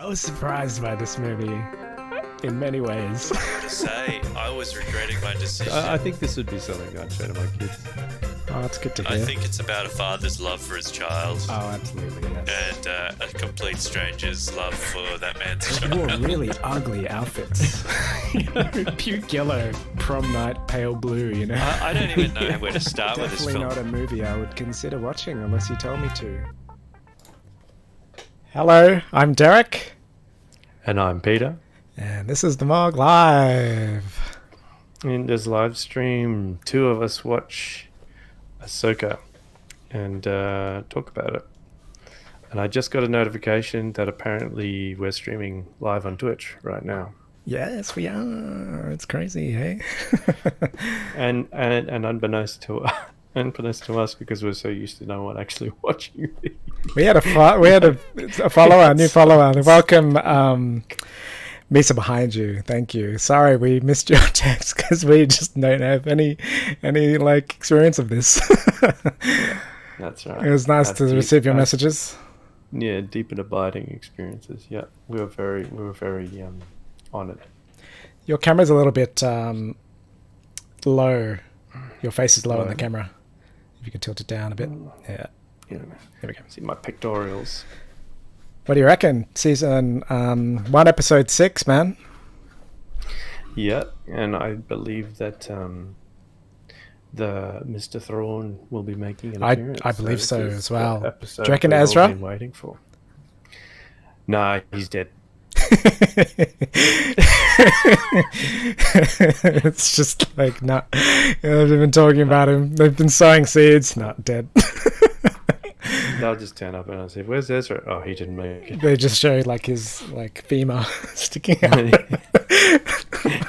I was surprised by this movie in many ways. To say, I was regretting my decision. I think this would be something I'd show to my kids. Oh, that's good to hear. I think it's about a father's love for his child. Oh, absolutely, yes. And a complete stranger's love for that man's They child. wore really ugly outfits. Puke yellow, prom night, pale blue, you know? I don't even know where to start with this Definitely film. not a movie I would consider watching unless you tell me to. Hello, I'm Derek. And I'm Peter. And this is the Mog Live. In this live stream, two of us watch Ahsoka and talk about it. And I just got a notification that apparently we're streaming live on Twitch right now. Yes, we are. It's crazy, hey? And unbeknownst to us, because we're so used to no one actually watching these. We had a follower, a new follower. Welcome, Misa behind you. Thank you. Sorry, we missed your text because we just don't have any like experience of this. That's right. It was nice to receive your messages. Yeah, deep and abiding experiences. Yeah, we were very honored. Your camera's a little bit low. Your face is low on the camera. If you could tilt it down a bit. Yeah. Yeah. There we go. See my pectorials. What do you reckon? Season 1, episode 6, man. Yeah, and I believe that the Mr. Thrawn will be making an appearance. I believe so as well. Do Episode you reckon we've all Ezra? been waiting for. Nah, he's dead. It's just like, not. They've been talking about him. They've been sowing seeds. Not dead. They'll just turn up and I'll say, "Where's Ezra?" Oh, he didn't make it. They just show like his femur sticking out.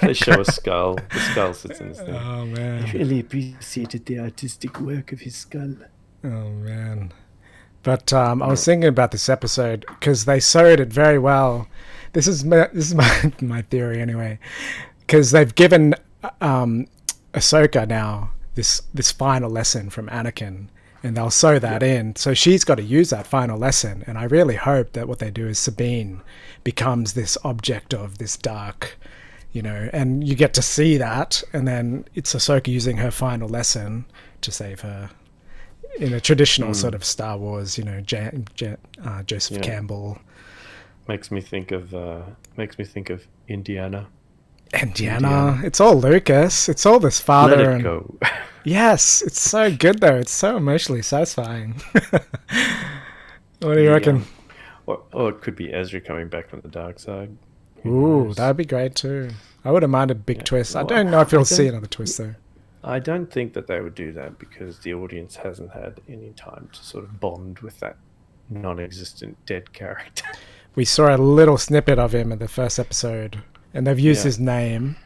They show a skull. The skull sits in his thing. Oh man. Really appreciated the artistic work of his skull. Oh man. But I was thinking about this episode because they sewed it very well. This is my theory anyway, because they've given Ahsoka now this final lesson from Anakin, and they'll sew that in. So she's got to use that final lesson, and I really hope that what they do is Sabine becomes this object of this dark, and you get to see that, and then it's Ahsoka using her final lesson to save her. In a traditional sort of Star Wars, Joseph Campbell. Makes me think of Indiana. Indiana. It's all Lucas. It's all this father. Let it go. Yes, it's so good though. It's so emotionally satisfying. What do you reckon? Or it could be Ezra coming back from the dark side. Ooh, that'd be great too. I wouldn't mind a big twist. I don't know if you'll see another twist though. I don't think that they would do that because the audience hasn't had any time to sort of bond with that non-existent dead character. We saw a little snippet of him in the first episode, and they've used his name,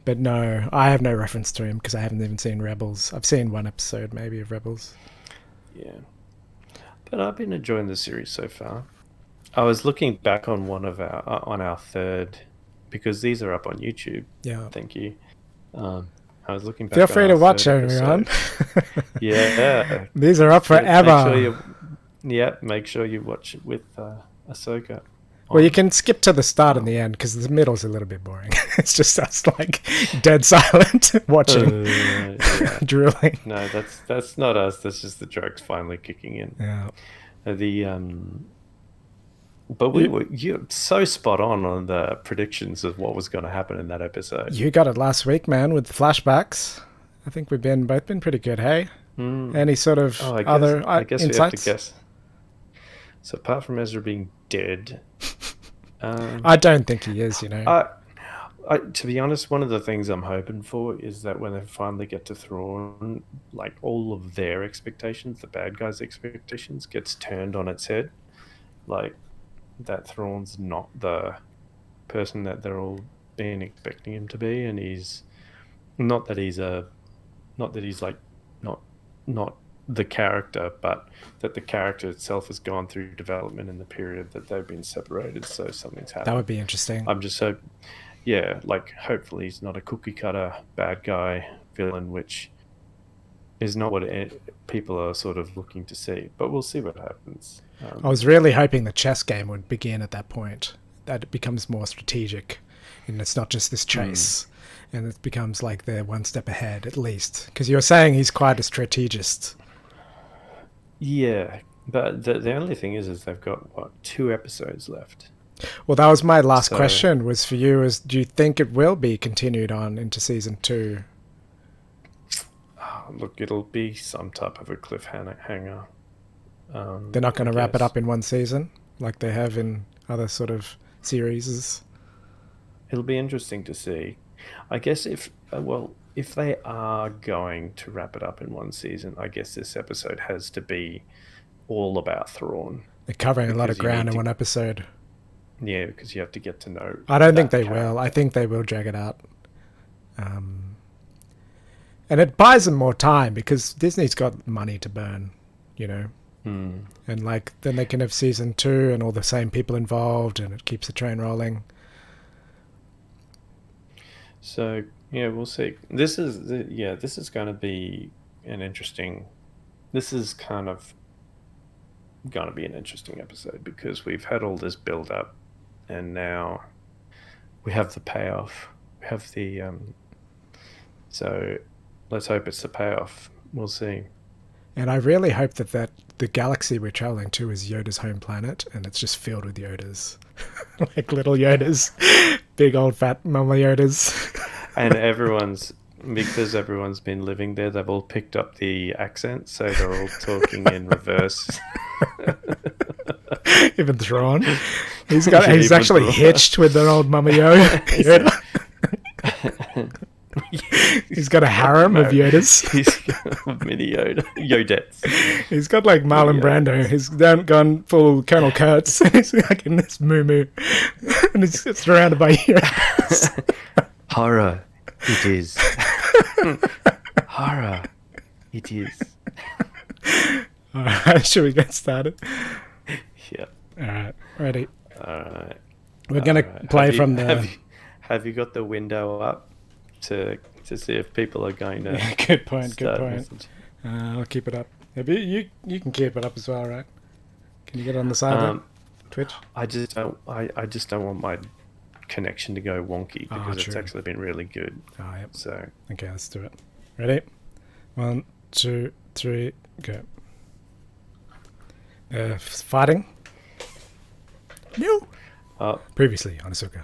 but no, I have no reference to him because I haven't even seen Rebels. I've seen one episode maybe of Rebels. Yeah. But I've been enjoying the series so far. I was looking back on on our third, because these are up on YouTube. Yeah. Thank you. I was looking back. Feel free to watch, everyone. Yeah. These are up forever. Make sure you watch it with Ahsoka. Well, you can skip to the start and the end because the middle's a little bit boring. It's just us like dead silent watching, drooling. No, that's not us. That's just the jokes finally kicking in. Yeah. But you're so spot on the predictions of what was going to happen in that episode. You got it last week, man, with flashbacks. I think we've both been pretty good, hey? Any sort of other I guess insights? We have to guess. So apart from Ezra being dead... I don't think he is, to be honest, one of the things I'm hoping for is that when they finally get to Thrawn, like all of their expectations, the bad guys' expectations, gets turned on its head. Like... that Thrawn's not the person that they're all been expecting him to be, and he's not the character, but that the character itself has gone through development in the period that they've been separated, so something's happened. That would be interesting. I'm just so hopefully he's not a cookie cutter bad guy villain, which is not what people are sort of looking to see, but we'll see what happens. I was really hoping the chess game would begin at that point. that it becomes more strategic, and it's not just this chase, and it becomes like they're one step ahead at least. Because you're saying he's quite a strategist. Yeah, but the only thing is they've got what 2 episodes left. Well, that was my last So- question. Was for you? Is do you think it will be continued on into season 2? Look, it'll be some type of a cliffhanger. They're not going I to wrap it guess. up in one season like they have in other sort of series. It'll be interesting to see. I guess if they are going to wrap it up in one season, I guess this episode has to be all about Thrawn. They're covering a lot of Because you ground need in to- one episode. Yeah, because you have to get to know. I don't think that they character. will. I think they will drag it out. And it buys them more time because Disney's got money to burn, you know. And like then they can have season 2 and all the same people involved, and it keeps the train rolling. So yeah, we'll see. This is going to be an interesting. This is kind of going to be an interesting episode because we've had all this build up, and now we have the payoff. We have the So let's hope it's the payoff. We'll see. And I really hope that the galaxy we're traveling to is Yoda's home planet, and it's just filled with Yodas. Like little Yodas. Big old fat mama Yodas. And because everyone's been living there, they've all picked up the accent, so they're all talking in reverse. Even Thrawn. He's Yeah, he's even actually Thrawn. hitched with an old mama Yoda. He's got a harem of Yodas. He's got mini Yodettes. He's got like Marlon Brando. He's gone full Colonel Kurtz. He's like in this moo and he's surrounded by Yodas. Horror, it is. Horror, it is. Alright, should we get started? Yeah. Alright, ready. All right. We're going to play from the... Have you got the window up to see if people are going to? Yeah, good point, good start a point. message? I'll keep it up. Yeah, but you can keep it up as well, right? Can you get it on the side there? Twitch? I just don't want my connection to go wonky because it's true. actually been really good. Oh, yep. So Okay, let's do it. Ready? 1, 2, 3, go. Fighting? No. Previously on Ahsoka.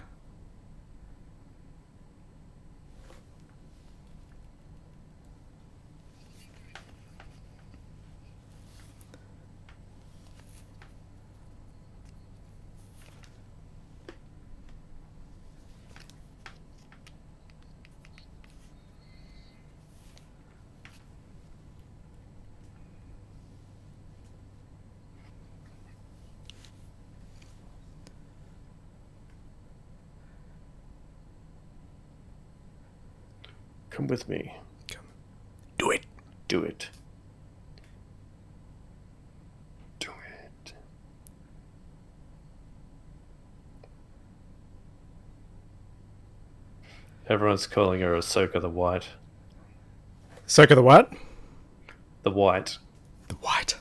come with me. Do it. Do it. Do it. Everyone's calling her Ahsoka the White. Ahsoka the what? The White. The white.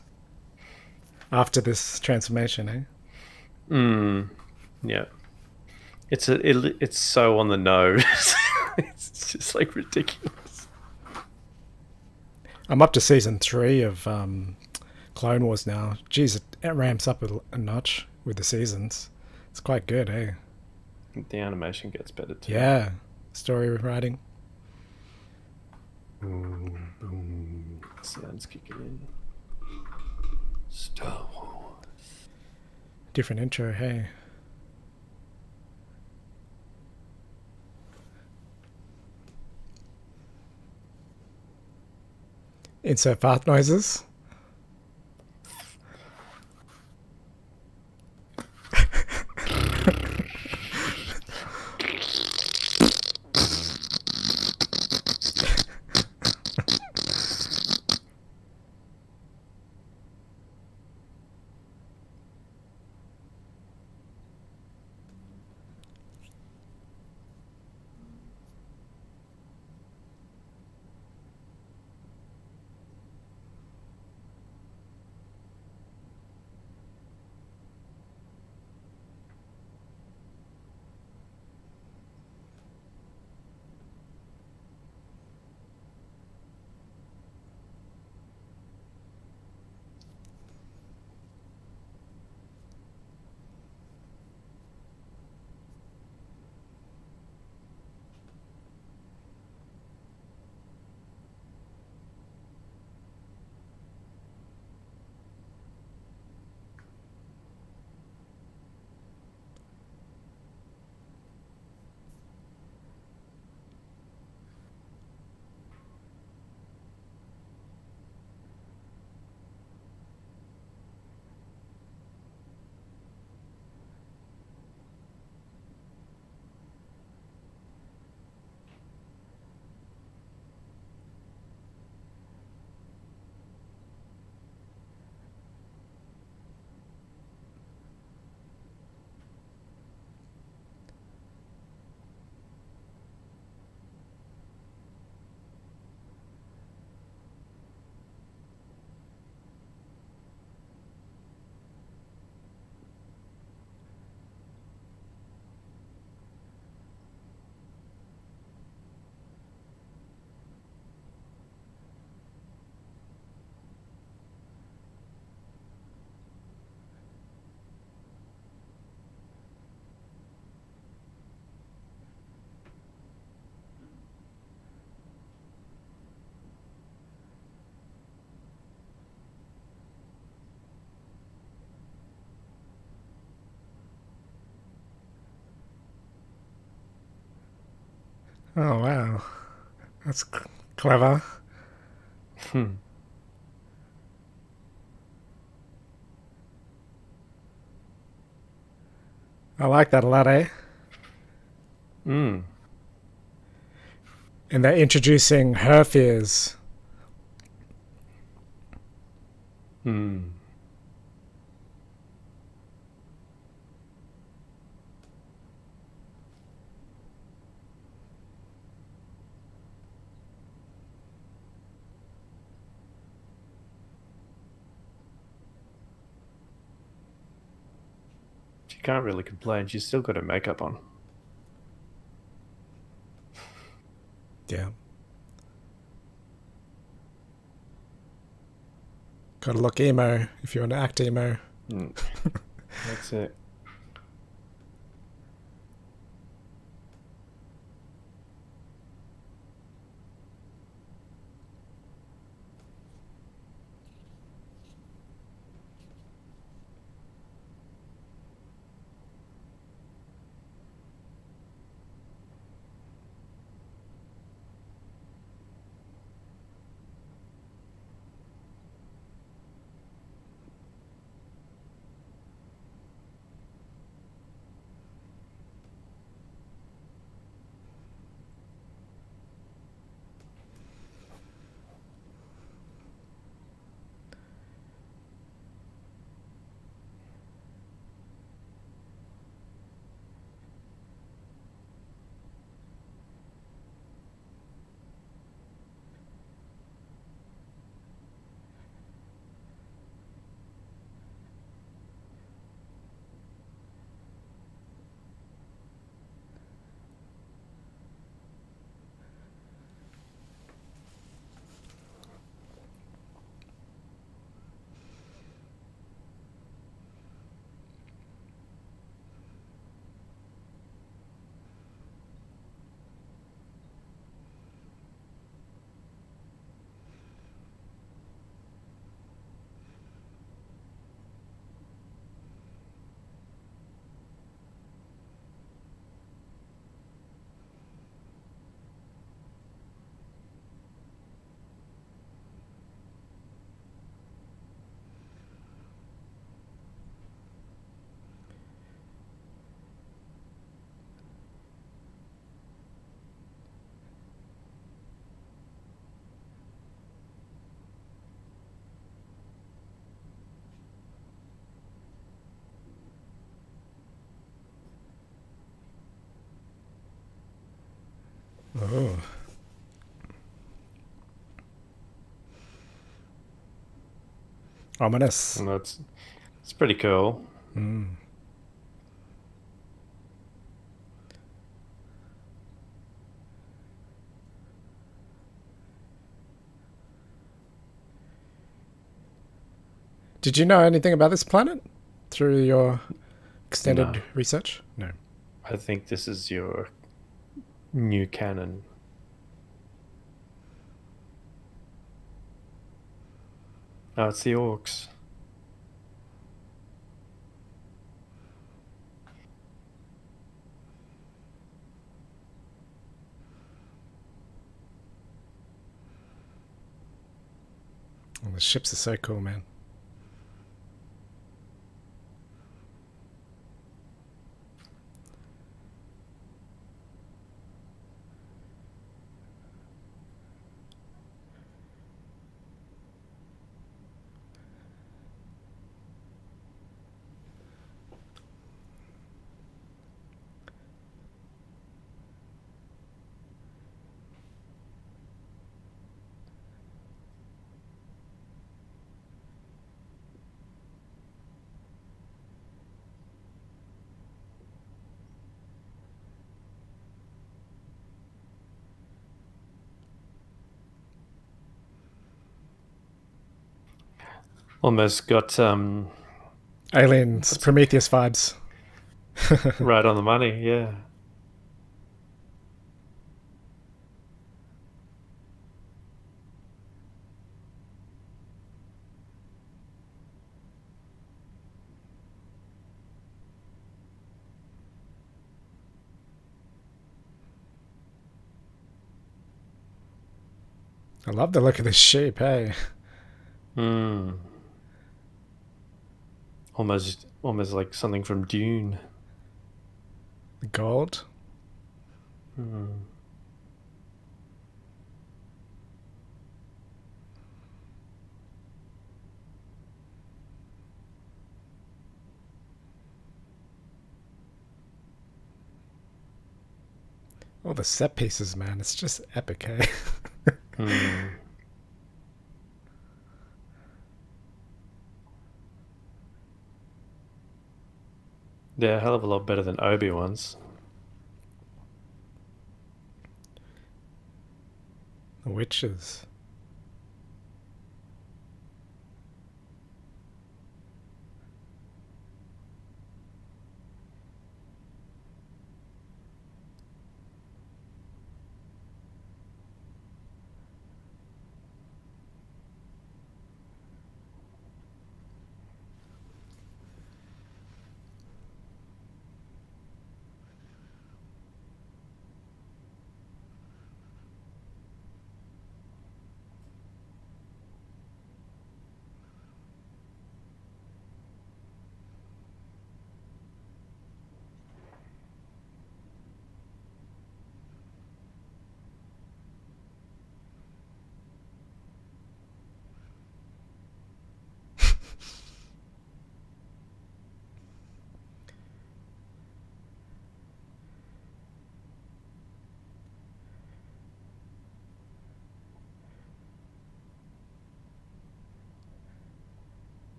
After this transformation, eh? Yeah. It's so on the nose. It's just like ridiculous. I'm up to season 3 of Clone Wars now. Jeez, it ramps up a notch with the seasons. It's quite good, eh? The animation gets better too. Yeah. Story writing. Boom, boom. Sounds kicking in. Star Wars. Different intro, hey. Insert fart noises. Oh wow, that's clever. Hmm. I like that a lot, eh? Mm. And they're introducing her fears. Hmm. She can't really complain. She's still got her makeup on. Yeah. Gotta look emo if you want to act emo. Mm. That's it. Oh. Ominous. And that's it's pretty cool. Mm. Did you know anything about this planet through your extended No, research? No. I think this is your new canon. Oh, it's the orcs. Oh, the ships are so cool, man. Almost got Aliens, what's it? Prometheus vibes. Right on the money. Yeah. I love the look of this sheep, hey. Hmm. Almost like something from Dune. The gold. Hmm. Oh, the set pieces, man. It's just epic, hey. Hmm. They're a hell of a lot better than Obi-Wan's. The witches.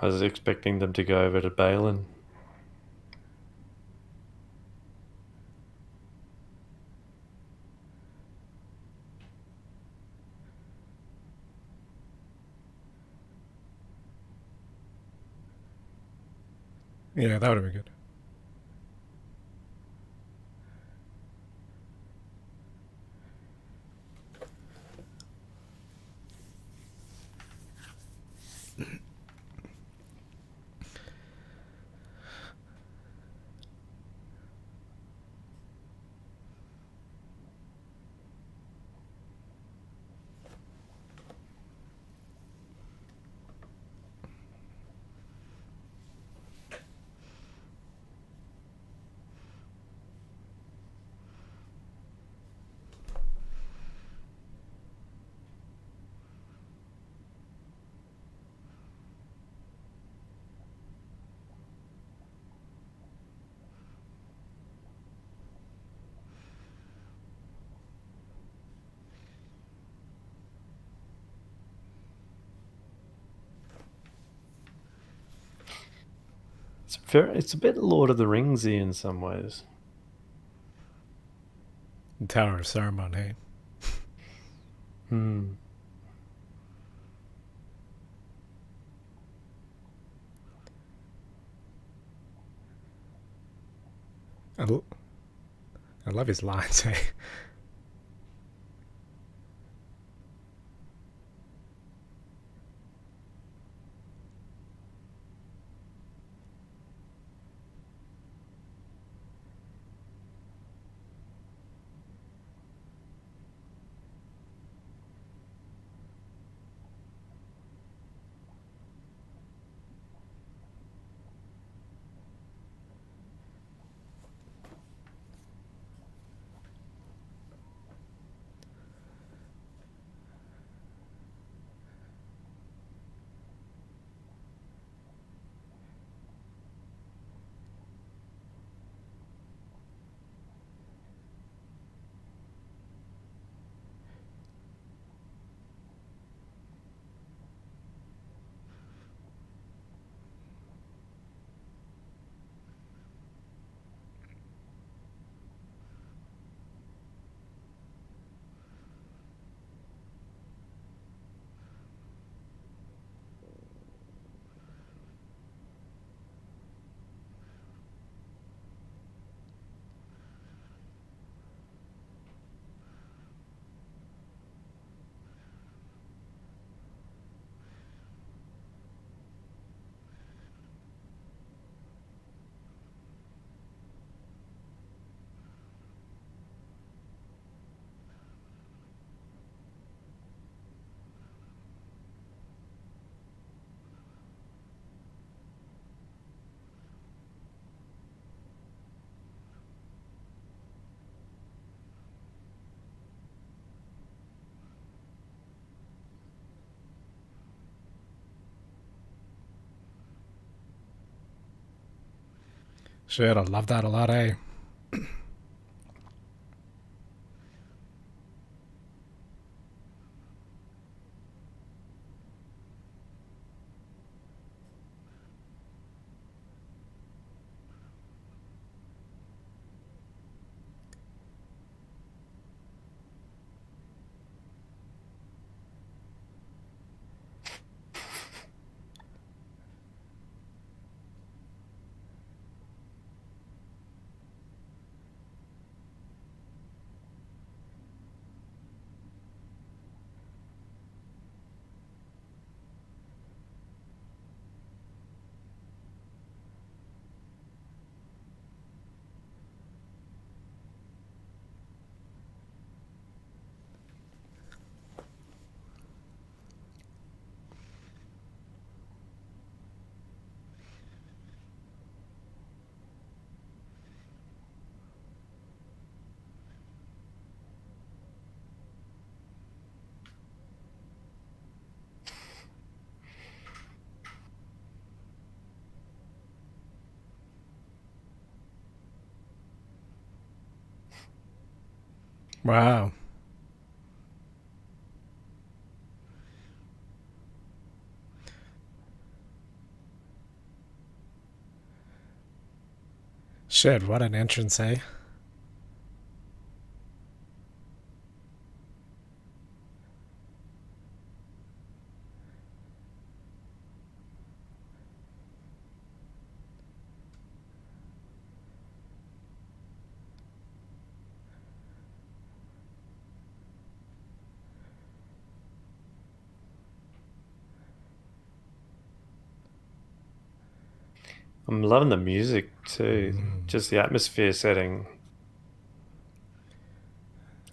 I was expecting them to go over to Balin. Yeah, that would have been good. It's a bit Lord of the Ringsy in some ways. The Tower of Saruman, hey. Hmm. I, l- I love his lines, hey. Shit, I love that a lot, eh? Wow. Shit, what an entrance, eh? I'm loving the music too. Just the atmosphere setting.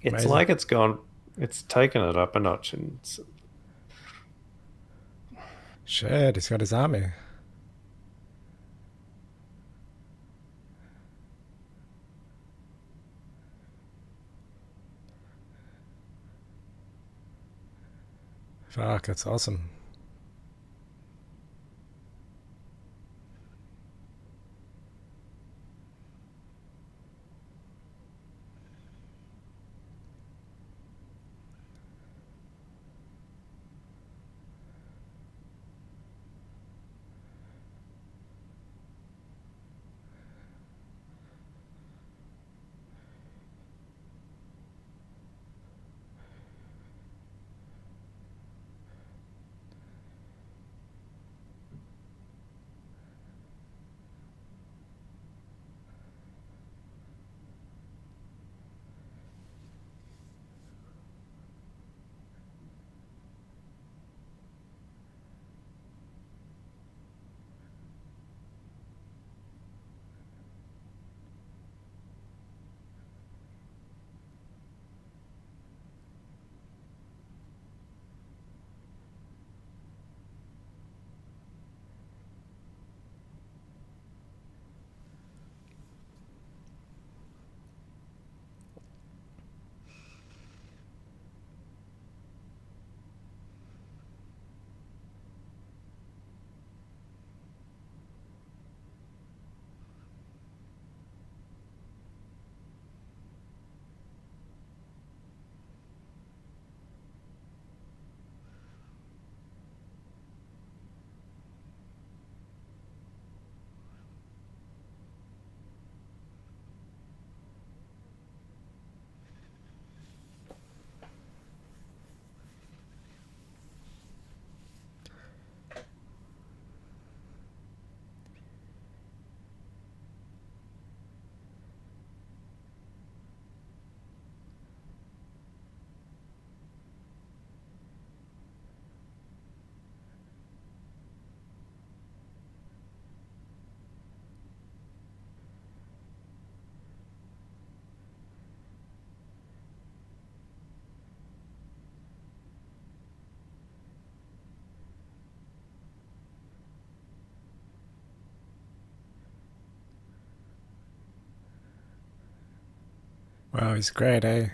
It's Amazing. like it's taken it up a notch, and Shit, he's got his army. Fuck, that's awesome. Wow, he's great, eh?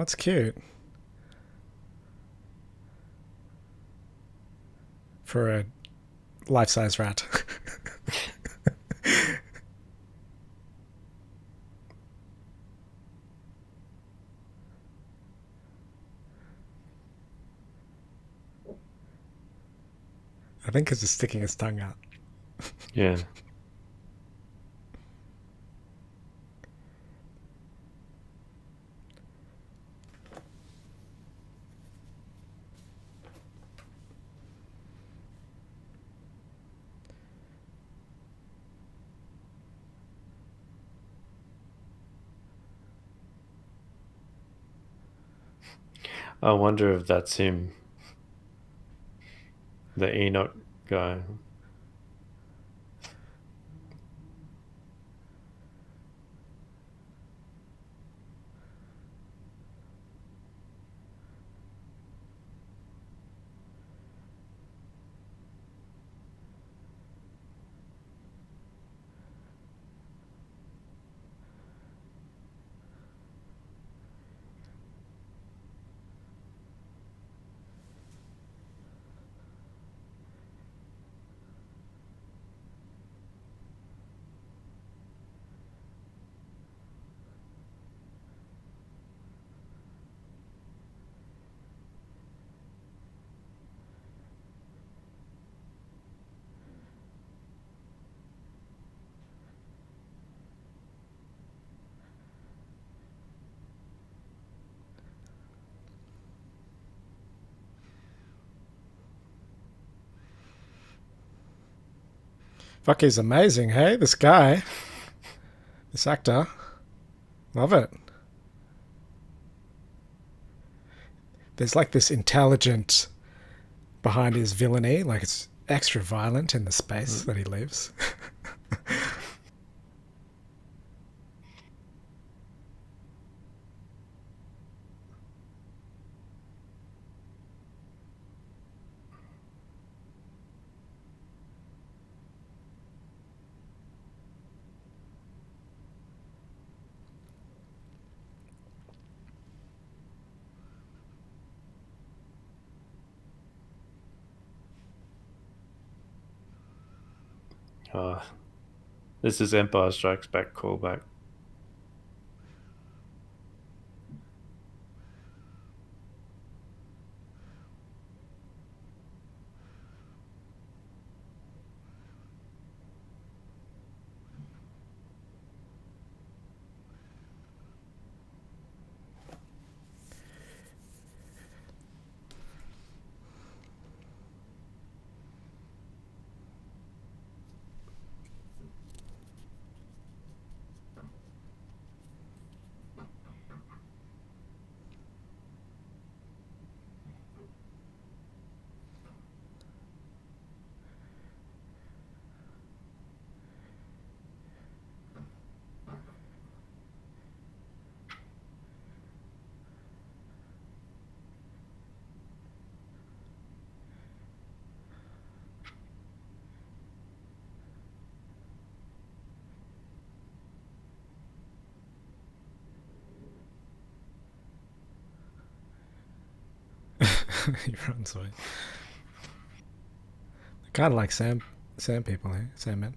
that's cute. For a life-size rat. I think because it's sticking its tongue out. Yeah. I wonder if that's him, the Enoch guy. Fuck, he's amazing, hey? This guy. This actor. Love it. There's like this intelligent behind his villainy. Like it's extra violent in the space that he lives. Uh, this is Empire Strikes Back callback. He runs away. Kind of like Sam people, eh? Sandman.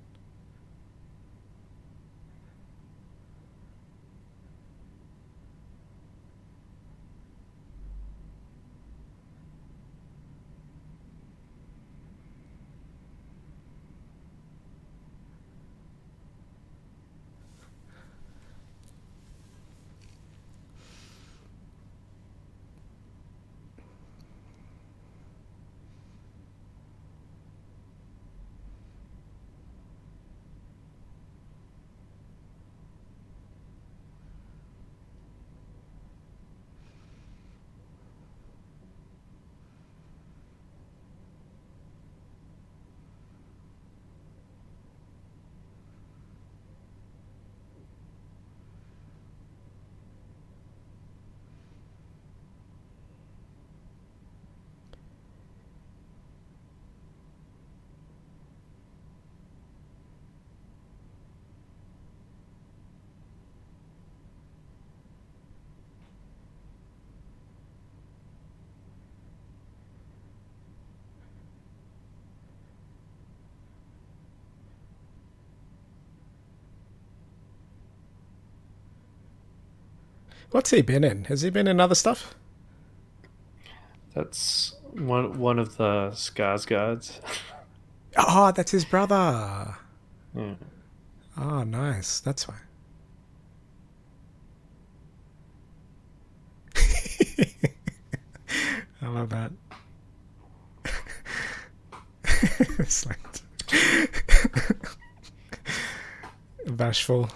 What's he been in? Has he been in other stuff? That's one of the Skarsgårds. Oh, that's his brother. Yeah. Oh, nice. That's why. I love that. It's like bashful.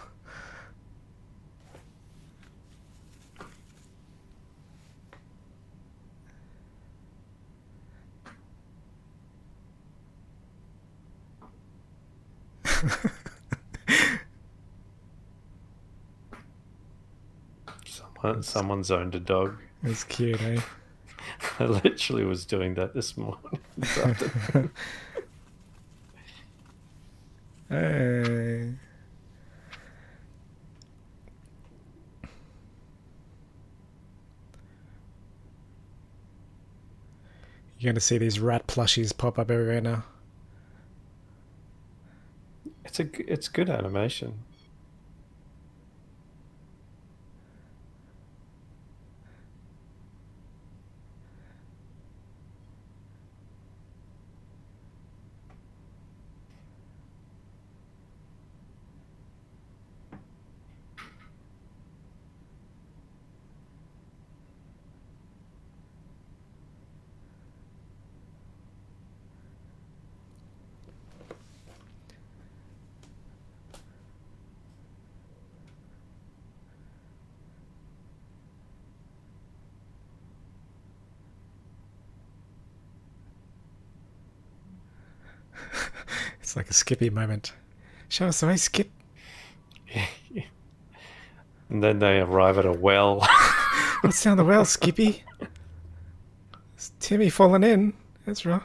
Someone's owned a dog. It's cute, eh? I literally was doing that this morning. This afternoon. Hey. You're going to see these rat plushies pop up everywhere now. It's good animation. It's like a Skippy moment. Show us the way, Skip. And then they arrive at a well. What's down the well, Skippy? Is Timmy falling in? That's right.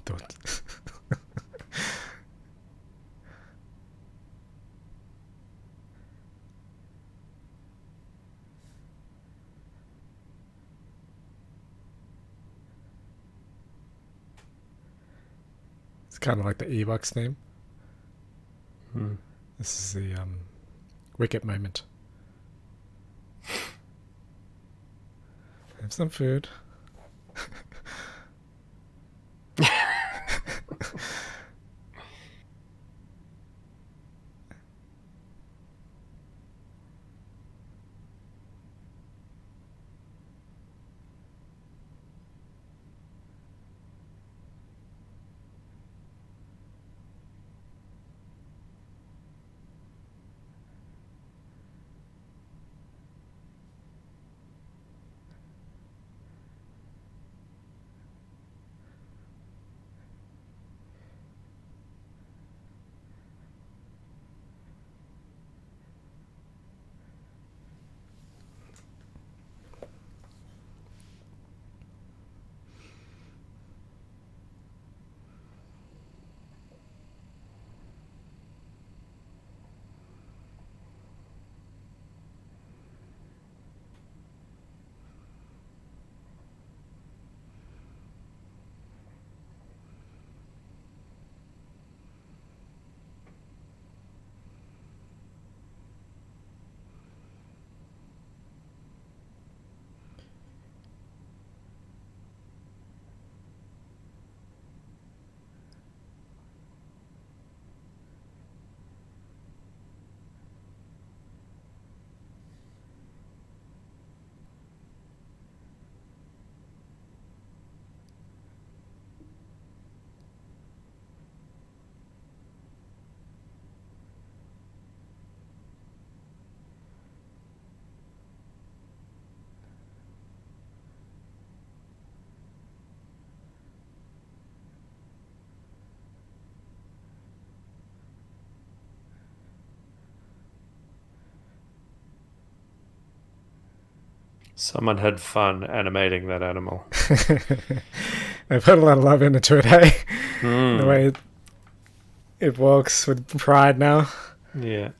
Don't. It's kind of like the Ewoks theme. Hmm. This is the Wicket moment. Have some food. Someone had fun animating that animal. They put a lot of love into it, hey? The Mm, way it walks with pride now. yeah.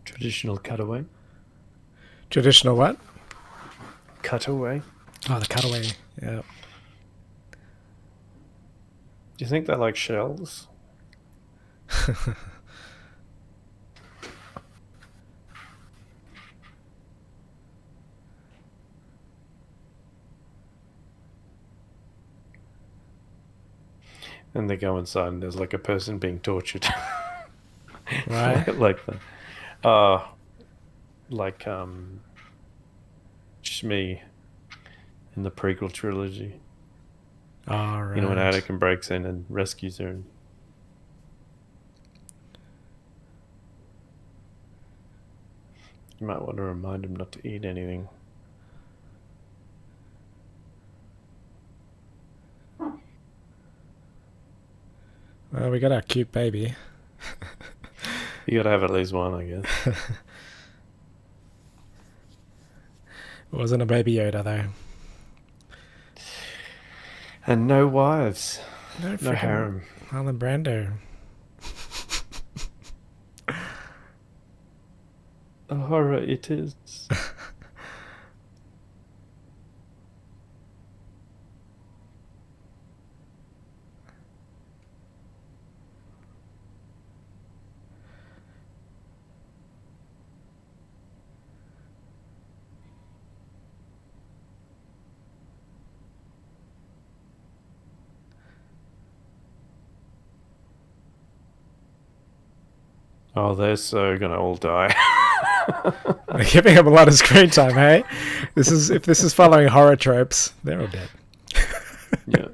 Traditional cutaway. Traditional what? Cutaway. Oh, the cutaway. Yeah. Do you think they like shells? And they go inside and there's like a person being tortured. Right. like the uh like Shmi in the prequel trilogy. All right. You know, when Anakin breaks in and rescues her. You might want to remind him not to eat anything. Well, we got our cute baby. You gotta have at least one, I guess. It wasn't a baby Yoda though. And no wives. No No freaking harem. Marlon Brando. A horror it is. Oh, they're so gonna all die. They're giving him a lot of screen time, hey? If this is following horror tropes, they're all dead. Yeah.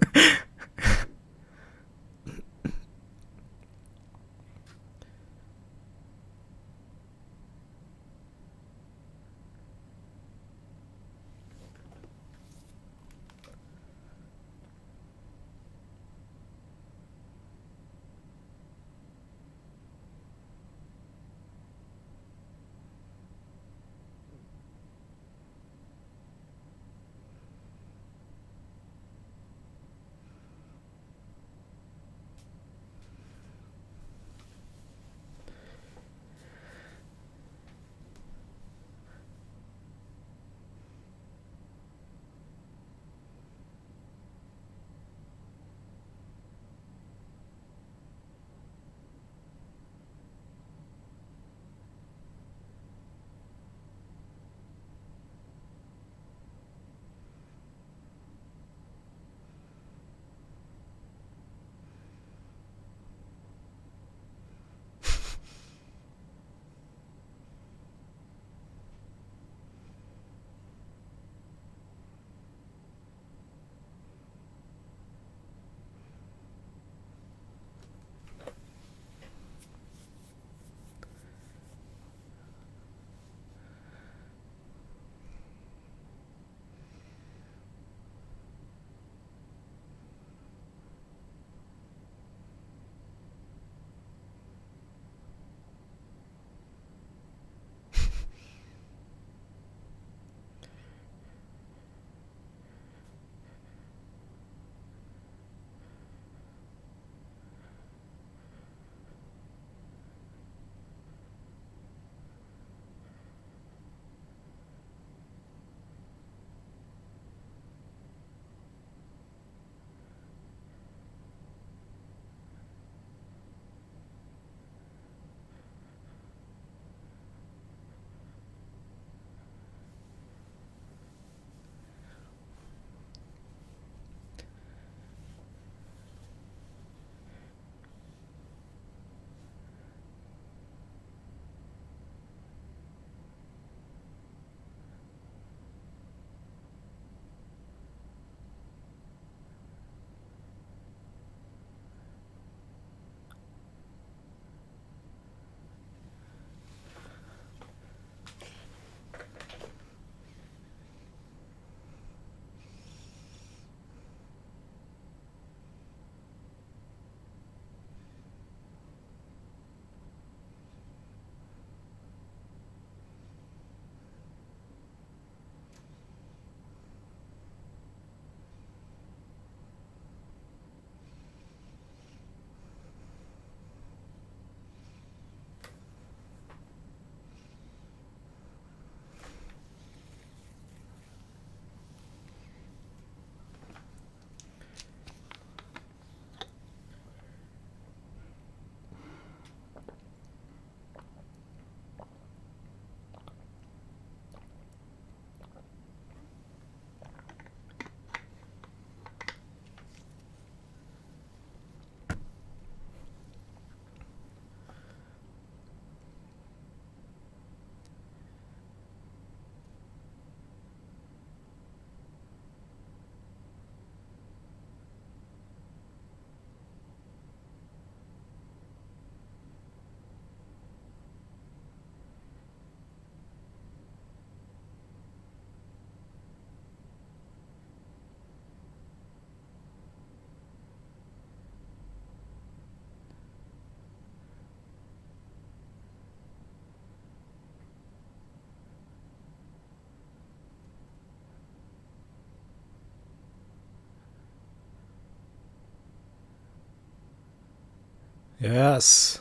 Yes.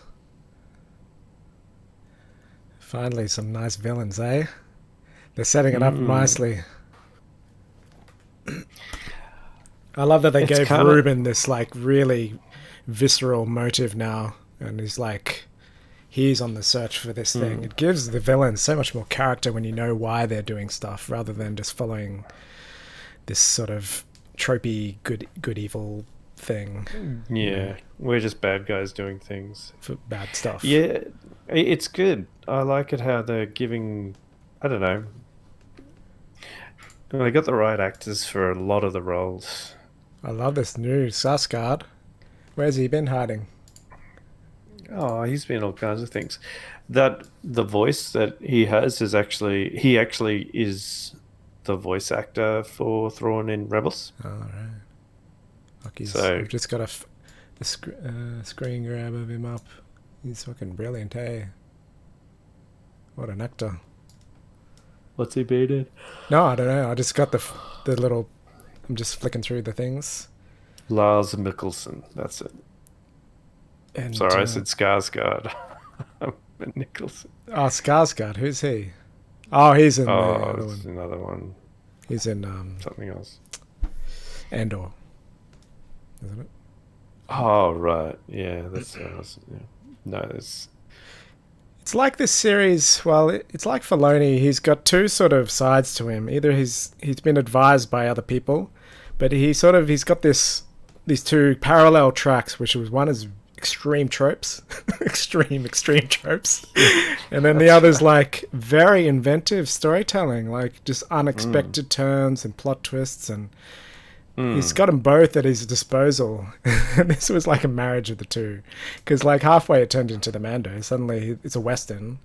Finally, some nice villains, eh? They're setting it up nicely. I love that they It's gave kind of Ruben this like really visceral motive now, and he's on the search for this thing. It gives the villains so much more character when you know why they're doing stuff, rather than just following this sort of tropey good evil thing yeah. We're just bad guys doing things. for bad stuff. Yeah, it's good. I like it how they're giving. I don't know. They got the right actors for a lot of the roles. I love this new Sasgard. Where's he been hiding? Oh, he's been all kinds of things. That the voice that he has is he actually is the voice actor for Thrawn in Rebels. All right. Look, So I've just got screen grab of him up. He's fucking brilliant, hey? What an actor. what's he been in? No, I don't know. I just got the little. I'm just flicking through the things. Lars Mikkelsen. That's it. And, Sorry, I said Skarsgård. Nicholson. Oh, Skarsgård. Who's he? Oh, he's in the Oh, other it's one. another one. He's in Something else. Andor, isn't it? Oh, right. Yeah, that's yeah. No, it's It's like this series. Well, it's like Filoni. He's got two sort of sides to him. Either he's been advised by other people, but he's got these two parallel tracks, which was one is extreme tropes, extreme tropes, and then the other's like very inventive storytelling, like just unexpected turns and plot twists, and he's got them both at his disposal. This was like a marriage of the two, because like halfway it turned into the Mando. Suddenly it's a western.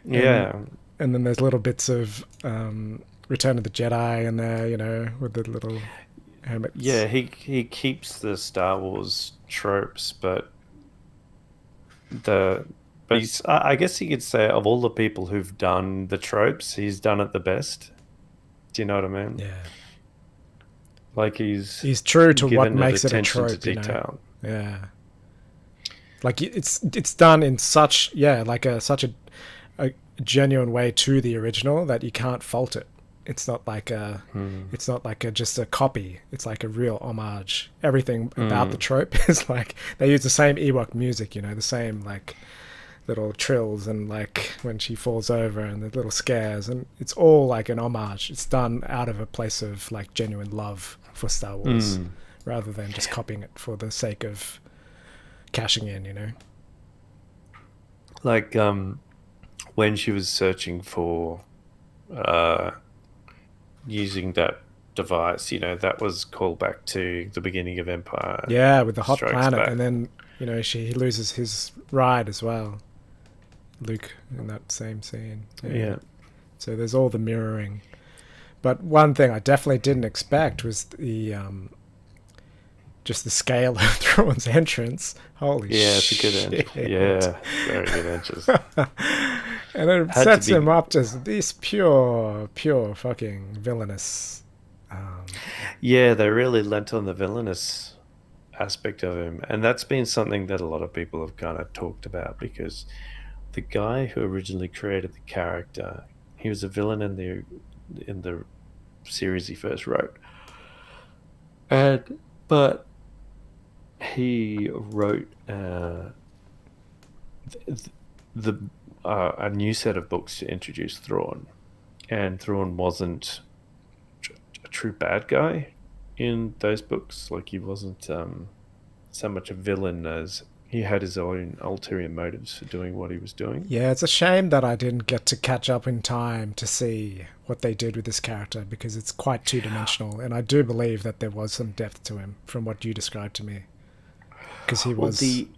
yeah. And then there's little bits of Return of the Jedi in there, with the little hermits. Yeah, he keeps the Star Wars tropes, but I guess you could say of all the people who've done the tropes, he's done it the best. Do you know what I mean? Yeah. Like he's true to what given makes it a attention trope, to detail. Yeah. Like it's done in such such a genuine way to the original that you can't fault it. It's not like just a copy. It's like a real homage. Everything about the trope is like they use the same Ewok music, the same like little trills and like when she falls over and the little scares, and it's all like an homage. It's done out of a place of like genuine love for Star Wars rather than just copying it for the sake of cashing in. Like when she was searching for using that device, that was called back to the beginning of Empire. Yeah, with the hot Strikes planet, Back. and then he loses his ride as well. Luke in that same scene. Yeah. So there's all the mirroring. But one thing I definitely didn't expect was the just the scale of Thrawn's entrance. Holy shit. Yeah, it's a good entrance. Yeah, very good entrance. And it Had to sets be- him up as this pure fucking villainous. Yeah, they really lent on the villainous aspect of him, and that's been something that a lot of people have kind of talked about, because the guy who originally created the character, he was a villain in the series he first wrote, but he wrote a new set of books to introduce Thrawn, and Thrawn wasn't a true bad guy in those books. Like he wasn't so much a villain as he had his own ulterior motives for doing what he was doing. Yeah, it's a shame that I didn't get to catch up in time to see what they did with this character, because it's quite two-dimensional, and I do believe that there was some depth to him from what you described to me. Because he was... the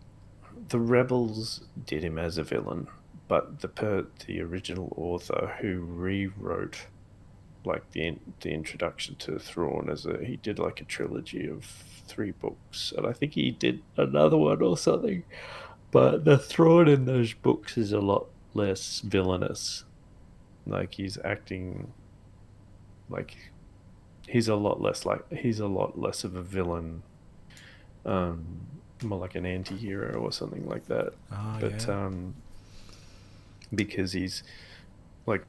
Rebels did him as a villain, but the original author who rewrote like the introduction to Thrawn he did like a trilogy of 3 books, and I think he did another one or something. But the Thrawn in those books is a lot less villainous. Like he's acting like he's a lot less of a villain more like an anti-hero or something like that. Oh, But yeah. because he's like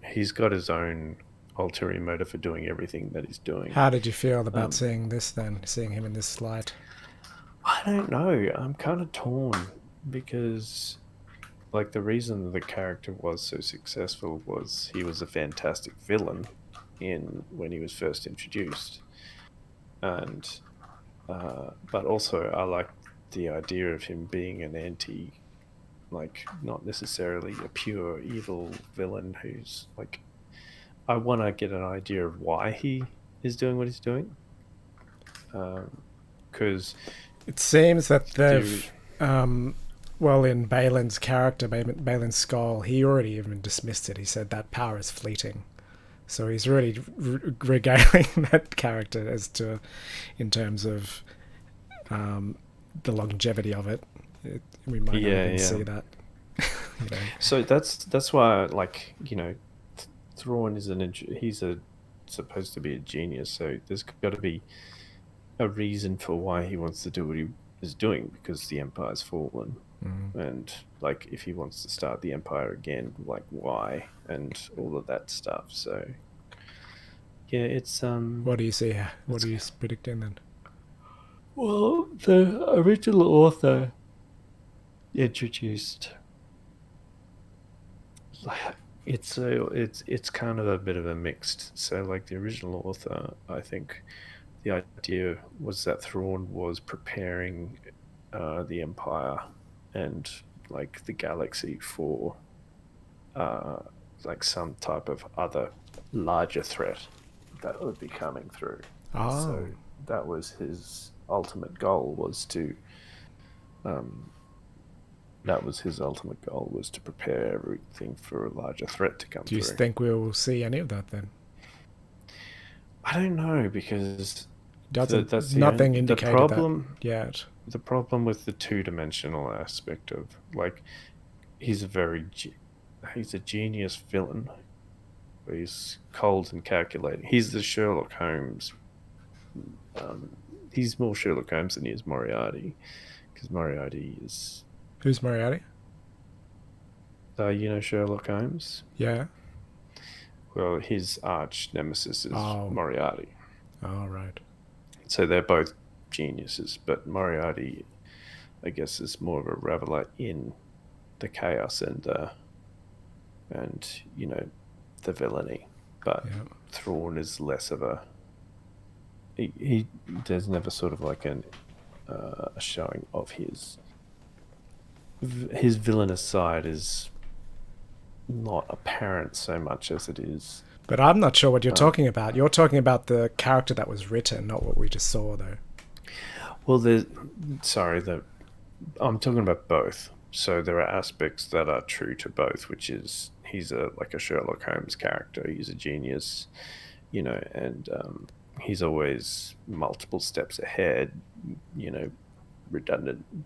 he's got his own ulterior motive for doing everything that he's doing. How did you feel about Um, seeing this then? Seeing him in this light? I don't know. I'm kind of torn because, like, the reason the character was so successful was he was a fantastic villain in when he was first introduced, and but also I like the idea of him being an anti, like, not necessarily a pure evil villain who's like. I want to get an idea of why he is doing what he's doing, because It seems that there. they've, well, in Balin's character, Balin's skull, he already even dismissed it. He said that power is fleeting. So he's really regaling that character as to, in terms of the longevity of it. We might not Yeah, even yeah. see that. You know. So that's why, like, Thrawn is he's supposed to be a genius. So there's got to be a reason for why he wants to do what he is doing, because the Empire's fallen, and like if he wants to start the Empire again, like why, and all of that stuff. So yeah, it's What do you see? What are you predicting then? well, the original author introduced. It's kind of a bit of a mixed. So like the original author, I think the idea was that Thrawn was preparing the Empire and like the galaxy for uh, like some type of other larger threat that would be coming through. Oh, So that was his ultimate goal, um, was to prepare everything for a larger threat to come do you through. think we'll see any of that then? I don't know, because Doesn't that's nothing the indicated problem. that yet? The problem with the two-dimensional aspect of, like, he's he's a genius villain. He's cold and calculating. He's the Sherlock Holmes. He's more Sherlock Holmes than he is Moriarty, because Moriarty is, Who's Moriarty? Sherlock Holmes. Yeah. Well, his arch nemesis is Oh. Moriarty. Oh, right. So they're both geniuses, but Moriarty, I guess, is more of a reveler in the chaos and the villainy. But Yeah. Thrawn is less of a. He there's never sort of like a showing of his villainous side is not apparent so much as it is. But I'm not sure what you're talking about. You're talking about the character that was written, not what we just saw, though. Well, I'm talking about both. So there are aspects that are true to both, which is he's like a Sherlock Holmes character. He's a genius, and he's always multiple steps ahead.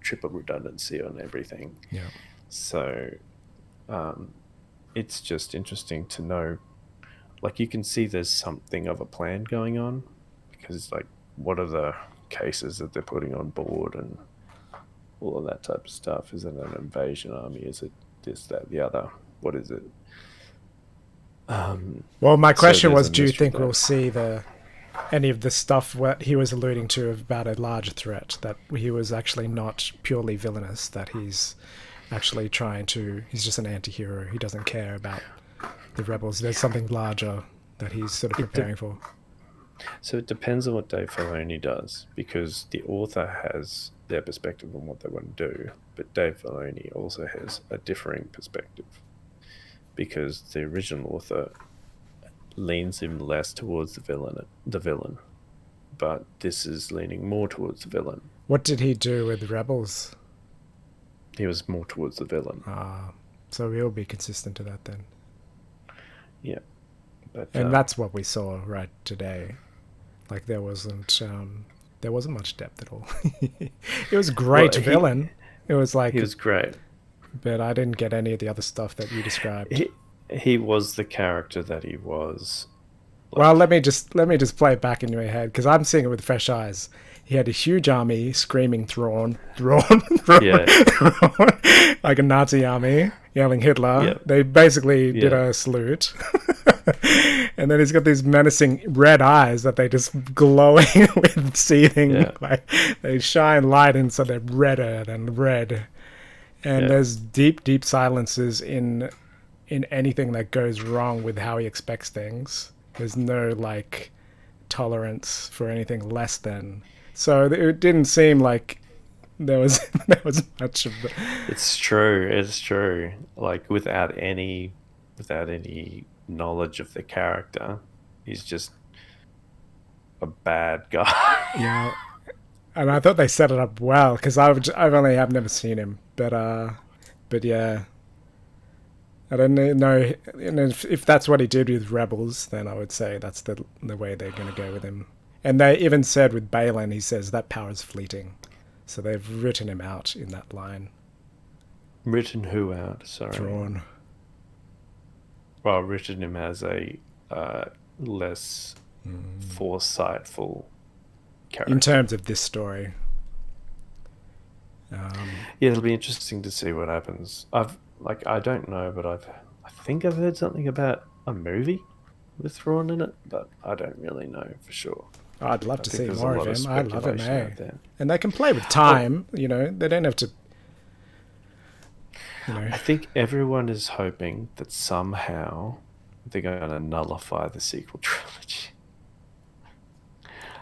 Triple redundancy on everything. Yeah. So it's just interesting to know. Like, you can see there's something of a plan going on, because, like, what are the cases that they're putting on board and all of that type of stuff? Is it an invasion army? Is it this, that, the other? What is it? Well, my question there's was, a do you mystery think there. we'll see any of the stuff what he was alluding to about a larger threat, that he was actually not purely villainous, that he's actually he's just an anti-hero. He doesn't care about the rebels. There's something larger that he's sort of preparing for. So it depends on what Dave Filoni does, because the author has their perspective on what they want to do, but Dave Filoni also has a differing perspective, because the original author leans him less towards the villain, but this is leaning more towards the villain. What did he do with rebels? He was more towards the villain. So he'll be consistent to that then. Yeah, but And that's what we saw right today. Like there wasn't much depth at all. It was a great villain. It was like he was great, but I didn't get any of the other stuff that you described. He was the character that he was. Well, let me just play it back in your head, because I'm seeing it with fresh eyes. he had a huge army screaming Thrawn, Yeah. like a Nazi army yelling Hitler. Yep. They basically did Yeah. a salute. And then he's got these menacing red eyes that they just glowing with seething. Yeah. Like they shine light in, so they're redder and red. And Yeah. there's deep silences in anything that goes wrong with how he expects things. There's no like tolerance for anything less than. So it didn't seem like there was much of the. It's true. Like without any knowledge of the character, he's just a bad guy. Yeah, and I thought they set it up well because I've never seen him, but yeah, I don't know. And if that's what he did with Rebels, then I would say that's the way they're going to go with him. And they even said with Balin, he says that power's fleeting, so they've written him out in that line. Written who out? Sorry. Thrawn. Well, written him as a less foresightful character. In terms of this story. Yeah, it'll be interesting to see what happens. I don't know, but I think I've heard something about a movie with Thrawn in it, but I don't really know for sure. I'd love to see there's more a of lot him. I love him, speculation out there. And they can play with time, you know. They don't have to, you know. I think everyone is hoping that somehow they're going to nullify the sequel trilogy.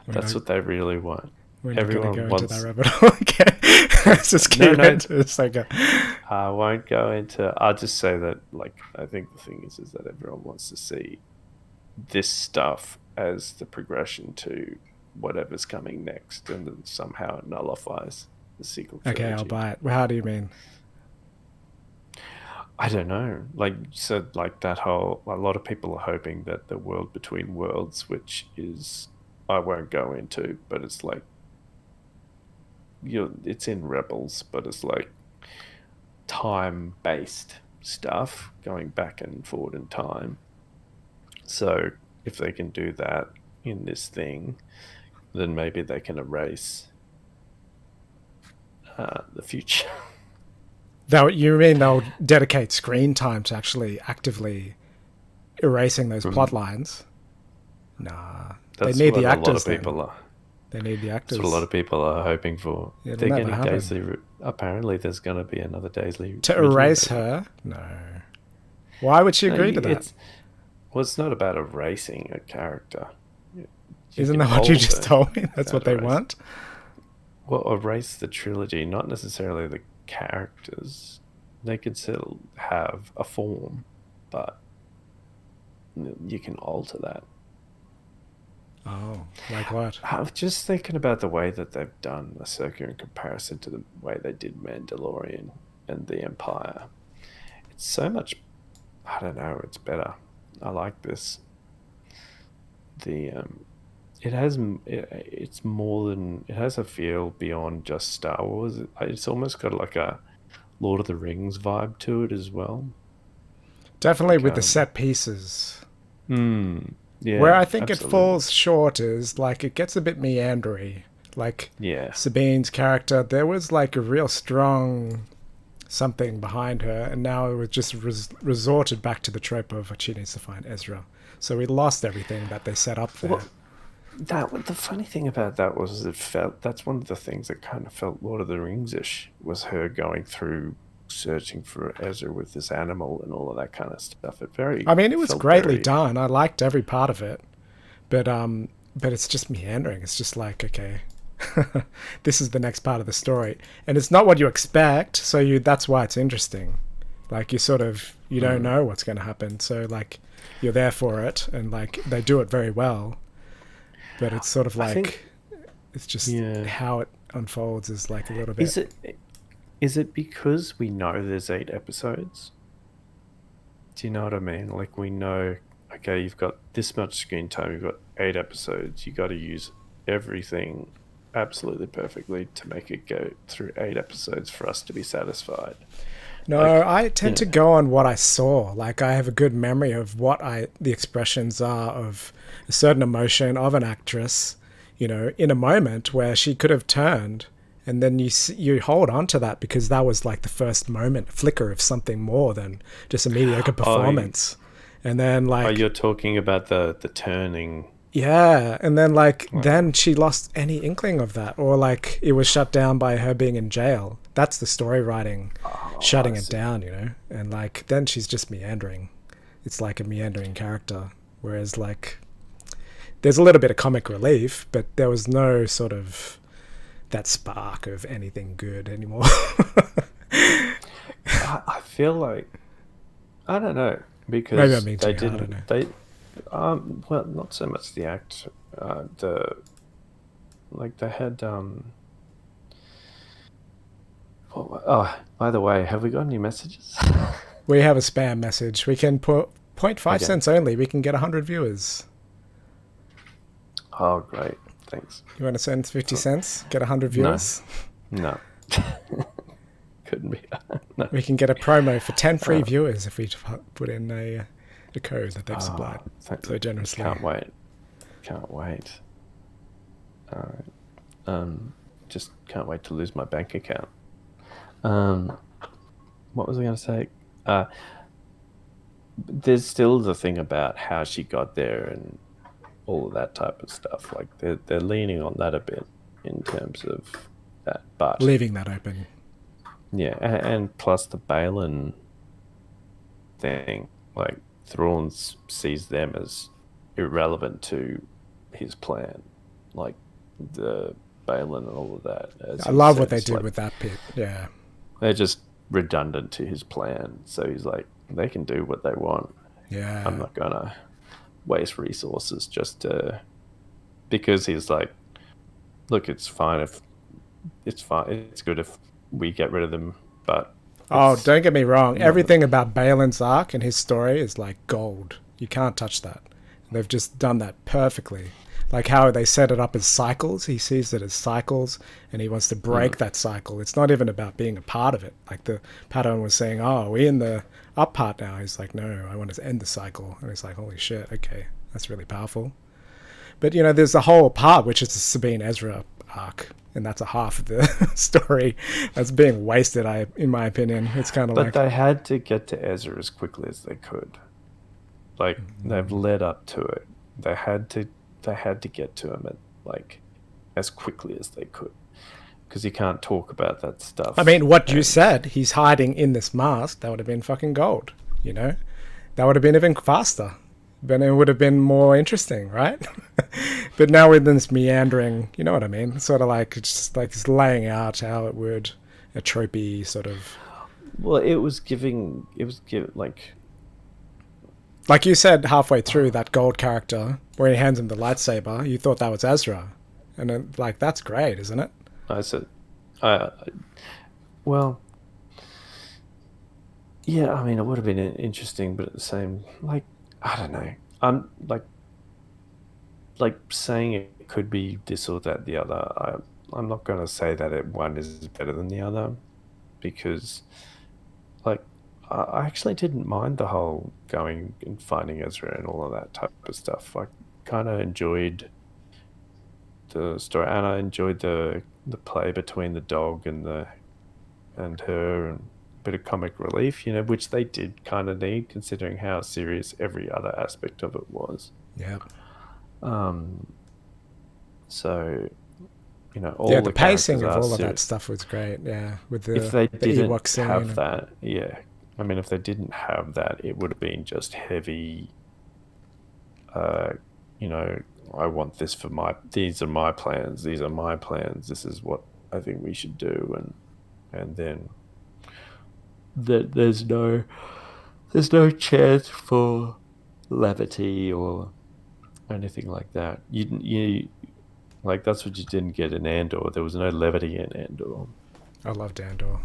That's what they really want. We're not going to go wants... into that rabbit hole again. Let's just keep it. It's like I won't go into... I'll just say that, like, I think the thing is that everyone wants to see this stuff as the progression to whatever's coming next, and then somehow it nullifies the sequel trilogy. Okay, I'll buy it. Well, how do you mean? I don't know. Like, so, like, that whole... A lot of people are hoping that the World Between Worlds, which is... I won't go into, but it's like... it's in Rebels, but it's like time-based stuff, going back and forward in time. So if they can do that in this thing, then maybe they can erase the future. You mean they'll dedicate screen time to actually actively erasing those plot lines? Nah. That's they need what the actors. A lot of people are. They need the actors. That's what a lot of people are hoping for. It'll They're never getting happen. Daisley. Apparently, there's going to be another Daisley. To erase her? No. Why would she agree to that? Well, it's not about erasing a character. Isn't that what you just told me? That's what they want? Well, erase the trilogy, not necessarily the characters. They could still have a form, but you can alter that. Oh, like what? I was just thinking about the way that they've done Ahsoka in comparison to the way they did Mandalorian and the Empire. It's so much... I don't know, it's better. I like this. It's more than... It has a feel beyond just Star Wars. It's almost got like a Lord of the Rings vibe to it as well. Definitely with the set pieces. Yeah, where I think absolutely. it falls short is like it gets a bit meandery. Like Sabine's character, there was like a real strong something behind her, and now it was just resorted back to the trope of she needs to find Ezra. So we lost everything that they set up there. Well, the funny thing about that was that's one of the things that kind of felt Lord of the Rings-ish, was her going through searching for Ezra with this animal and all of that kind of stuff. It was greatly done. I liked every part of it, but it's just meandering. It's just like, okay, this is the next part of the story, and it's not what you expect. So that's why it's interesting. Like you don't know what's going to happen. So like you're there for it, and like they do it very well. But it's sort of like it's just how it unfolds is like a little bit. Is it because we know there's 8 episodes? Do you know what I mean? Like, we know, okay, you've got this much screen time, you've got 8 episodes, you got to use everything absolutely perfectly to make it go through 8 episodes for us to be satisfied. No, I tend to go on what I saw. Like, I have a good memory of what the expressions are of a certain emotion of an actress in a moment where she could have turned, and then you hold on to that because that was like the first moment, flicker of something more than just a mediocre performance. And then you're talking about the turning. Yeah, and then then she lost any inkling of that, or it was shut down by her being in jail. That's the story writing, shutting it down, and then she's just meandering. It's like a meandering character, whereas there's a little bit of comic relief, but there was no sort of that spark of anything good anymore. I feel like, I don't know, because maybe I mean they I don't know. well, not so much the act. They had. By the way, have we got any messages? We have a spam message. We can put 0.5 Okay. cents only. We can get 100 viewers. Oh, great. Thanks. You want to send 50 cents? Get 100 viewers? No. Couldn't be. No. We can get a promo for 10 free viewers if we put in a code that they've supplied so generously. Can't wait. Just can't wait to lose my bank account. What was I going to say? There's still the thing about how she got there and all of that type of stuff. They're leaning on that a bit in terms of that, but leaving that open. Yeah, and plus the Balin thing, Thrawn sees them as irrelevant to his plan, the Balin and all of that. I love what they did with that bit. Yeah, they're just redundant to his plan. So he's they can do what they want. Yeah, I'm not gonna waste resources because he's look, it's fine if it's good if we get rid of them, but don't get me wrong, everything about Balin's arc and his story is gold. You can't touch that. They've just done that perfectly. How they set it up as cycles. He sees it as cycles and he wants to break that cycle. It's not even about being a part of it. The Padawan was saying, oh, we're in the up part now. He's no, I want to end the cycle. And he's holy shit, okay, that's really powerful. But there's a whole part which is the Sabine Ezra arc, and that's a half of the story that's being wasted, in my opinion. It's kind of but they had to get to Ezra as quickly as they could. They've led up to it. They had to get to him as quickly as they could, because you can't talk about that stuff. I mean, what you said, he's hiding in this mask, that would have been fucking gold, That would have been even faster. Then it would have been more interesting, right? But now with this meandering, you know what I mean? Sort of it's laying out how it would, a tropey sort of. Well, it was giving like you said halfway through, that gold character where he hands him the lightsaber, you thought that was Ezra, and then, that's great, isn't it? I said, well, yeah. I mean, it would have been interesting, but at the same, I don't know. I'm saying it could be this or that, the other. I'm not going to say that one is better than the other, because I actually didn't mind the whole going and finding Ezra and all of that type of stuff. I kind of enjoyed the story, and I enjoyed the play between the dog and her, and a bit of comic relief, which they did kind of need, considering how serious every other aspect of it was. Yeah. So, all the pacing of all of that stuff was great. Yeah, with if they didn't Ewok scene have that, yeah. I mean, if they didn't have that, it would have been just heavy. I want this for these are my plans. These are my plans. This is what I think we should do, and then there's no chance for levity or anything like that. You that's what you didn't get in Andor. There was no levity in Andor. I loved Andor.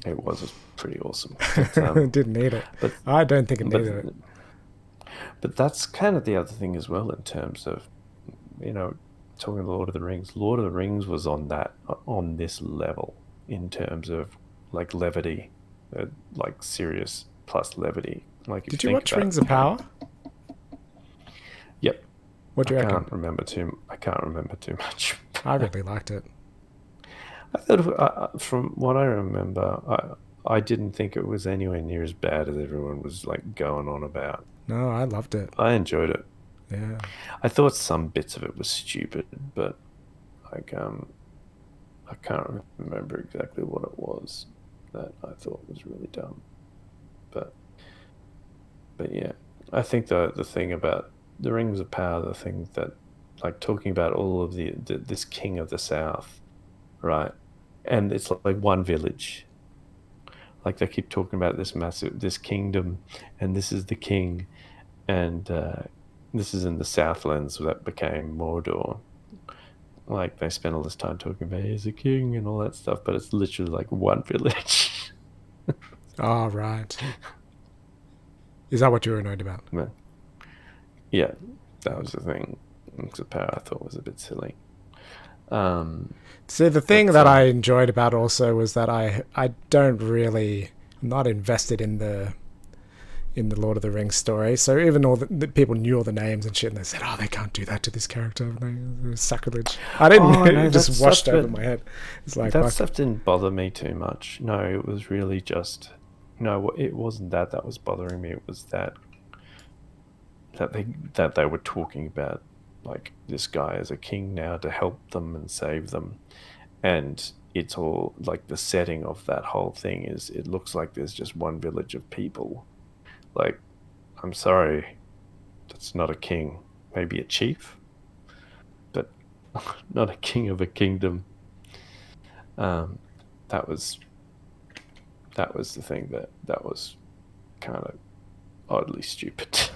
It was pretty awesome. But, didn't need it. But I don't think it needed it. But that's kind of the other thing as well, in terms of, talking Lord of the Rings. Lord of the Rings was on this level in terms of levity, serious plus levity. Did you watch Rings of Power? Yep. What do you reckon? I can't remember too much. I really liked it. I thought, from what I remember, I didn't think it was anywhere near as bad as everyone was like going on about. No, I loved it. I enjoyed it. Yeah. I thought some bits of it was stupid, but like I can't remember exactly what it was that I thought was really dumb. But yeah, I think the thing about the Rings of Power, the thing that like talking about all of this king of the South, right? And it's like one village. Like they keep talking about this kingdom, and this is the king, and this is in the Southlands that became Mordor. Like they spend all this time talking about he's a king and all that stuff, but it's literally like one village. Oh, right. Is that what you were annoyed about? Yeah, that was the thing. Rings of Power I thought was a bit silly. See, the thing that I enjoyed about also was that I don't really, I'm not invested in the Lord of the Rings story. So even all the people knew all the names and shit, and they said, "Oh, they can't do that to this character. It was sacrilege." I didn't. It just washed over my head. It's like that stuff didn't bother me too much. No, it was really just no. It wasn't that was bothering me. It was that they were talking about like this guy as a king now to help them and save them, and it's all like the setting of that whole thing is it looks like there's just one village of people. Like, I'm sorry, that's not a king. Maybe a chief, but not a king of a kingdom. That was the thing that was kind of oddly stupid.